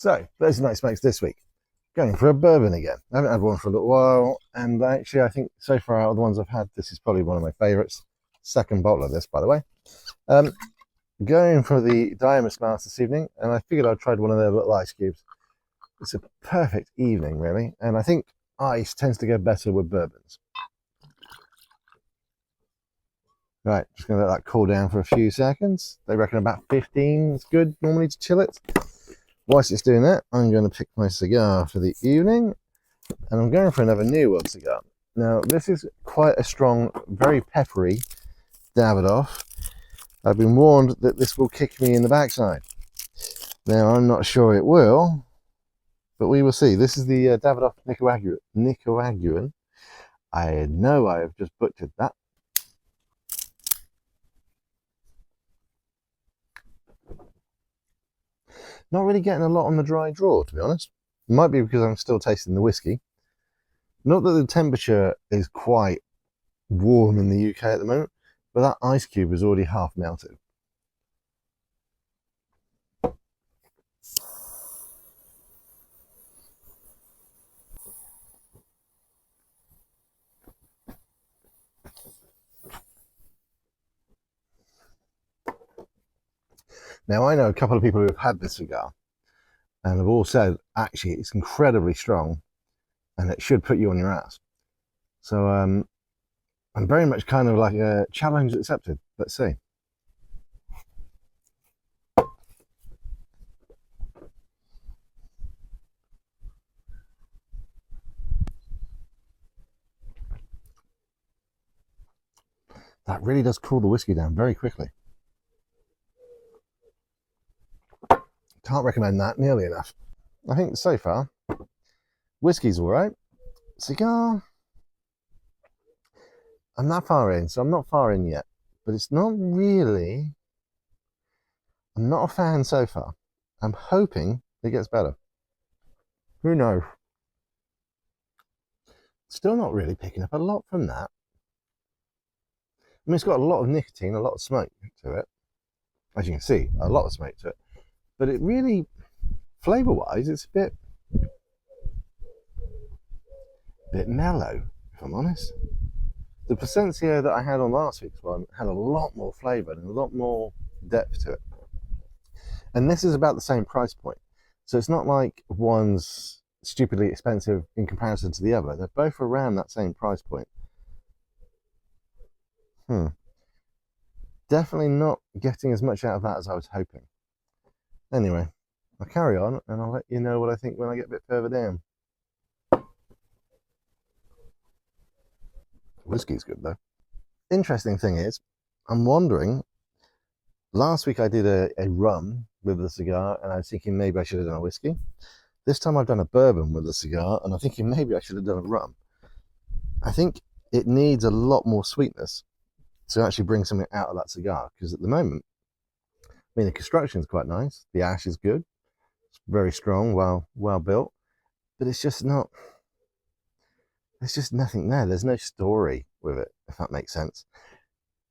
So, Thursday night smokes this week. Going for a bourbon again. I haven't had one for a little while, and actually I think so far out of the ones I've had, this is probably one of my favourites. Second bottle of this, by the way. Going for the Diamonds Master this evening, and I figured I'd tried one of their little ice cubes. It's a perfect evening, really, and I think ice tends to go better with bourbons. Right, just going to let that cool down for a few seconds. They reckon about 15 is good normally to chill it. Whilst it's doing that, I'm going to pick my cigar for the evening, and I'm going for another New World cigar. Now, this is quite a strong, very peppery Davidoff. I've been warned that this will kick me in the backside. Now, I'm not sure it will, but we will see. This is the Davidoff Nicaraguan. I know I have just butchered that. Not really getting a lot on the dry draw, to be honest. It might be because I'm still tasting the whiskey. Not that the temperature is quite warm in the UK at the moment, but that ice cube is already half melted. Now, I know a couple of people who have had this cigar and have all said, actually, it's incredibly strong and it should put you on your ass. So I'm very much kind of like a challenge accepted. Let's see. That really does cool the whiskey down very quickly. Can't recommend that nearly enough. I think so far, whiskey's all right. Cigar, I'm not far in, so I'm not far in yet. But it's not really, I'm not a fan so far. I'm hoping it gets better. Who knows? Still not really picking up a lot from that. I mean, it's got a lot of nicotine, a lot of smoke to it. As you can see, a lot of smoke to it. But it really, flavour-wise, it's a bit mellow, if I'm honest. The Plasencia that I had on last week's one had a lot more flavour and a lot more depth to it. And this is about the same price point. So it's not like one's stupidly expensive in comparison to the other. They're both around that same price point. Definitely not getting as much out of that as I was hoping. Anyway, I'll carry on and I'll let you know what I think when I get a bit further down. Whiskey's good though. Interesting thing is, I'm wondering, last week I did a rum with the cigar and I was thinking maybe I should have done a whiskey. This time I've done a bourbon with the cigar and I'm thinking maybe I should have done a rum. I think it needs a lot more sweetness to actually bring something out of that cigar, because at the moment, I mean, the construction's quite nice, the ash is good, it's very strong, well built, but it's just not, there's just nothing there. There's no story with it, if that makes sense.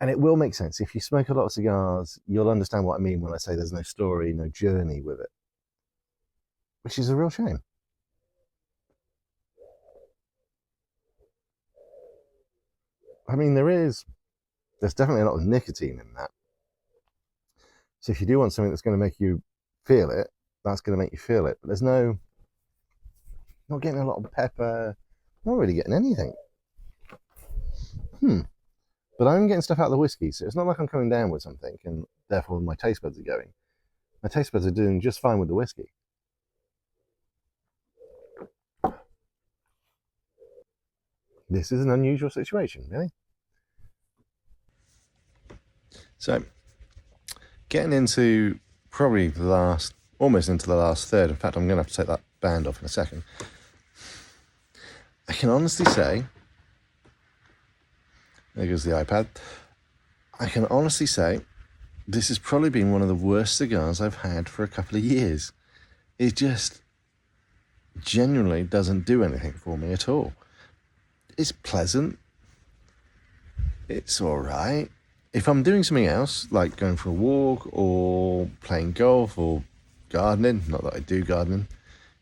And it will make sense. If you smoke a lot of cigars, you'll understand what I mean when I say there's no story, no journey with it, which is a real shame. I mean, there's definitely a lot of nicotine in that. So if you do want something that's going to make you feel it, that's going to make you feel it. But there's not getting a lot of pepper, not really getting anything. But I'm getting stuff out of the whiskey, so it's not like I'm coming down with something and therefore my taste buds are going. My taste buds are doing just fine with the whiskey. This is an unusual situation, really. So, getting into probably almost into the last third. In fact, I'm going to have to take that band off in a second. I can honestly say, there goes the iPad. I can honestly say, this has probably been one of the worst cigars I've had for a couple of years. It just genuinely doesn't do anything for me at all. It's pleasant. It's all right. If I'm doing something else, like going for a walk or playing golf or gardening. Not that I do gardening.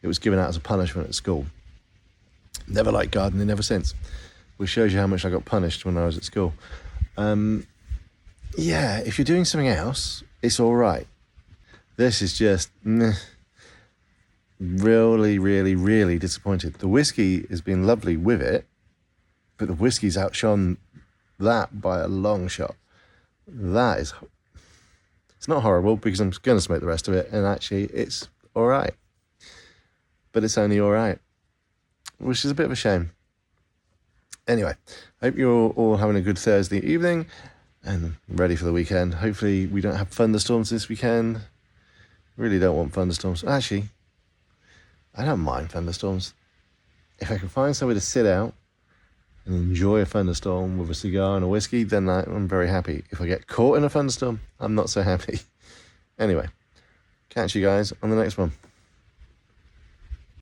It was given out as a punishment at school. Never liked gardening ever since. Which shows you how much I got punished when I was at school. Yeah, if you're doing something else, it's all right. This is just really, really, really disappointed. The whiskey has been lovely with it, but the whiskey's outshone that by a long shot. That is... It's not horrible because I'm going to smoke the rest of it, and actually it's all right. But it's only all right, which is a bit of a shame. Anyway, I hope you're all having a good Thursday evening and ready for the weekend. Hopefully we don't have thunderstorms this weekend. Really don't want thunderstorms. Actually, I don't mind thunderstorms. If I can find somewhere to sit out and enjoy a thunderstorm with a cigar and a whiskey, then I'm very happy. If I get caught in a thunderstorm, I'm not so happy. Anyway, catch you guys on the next one.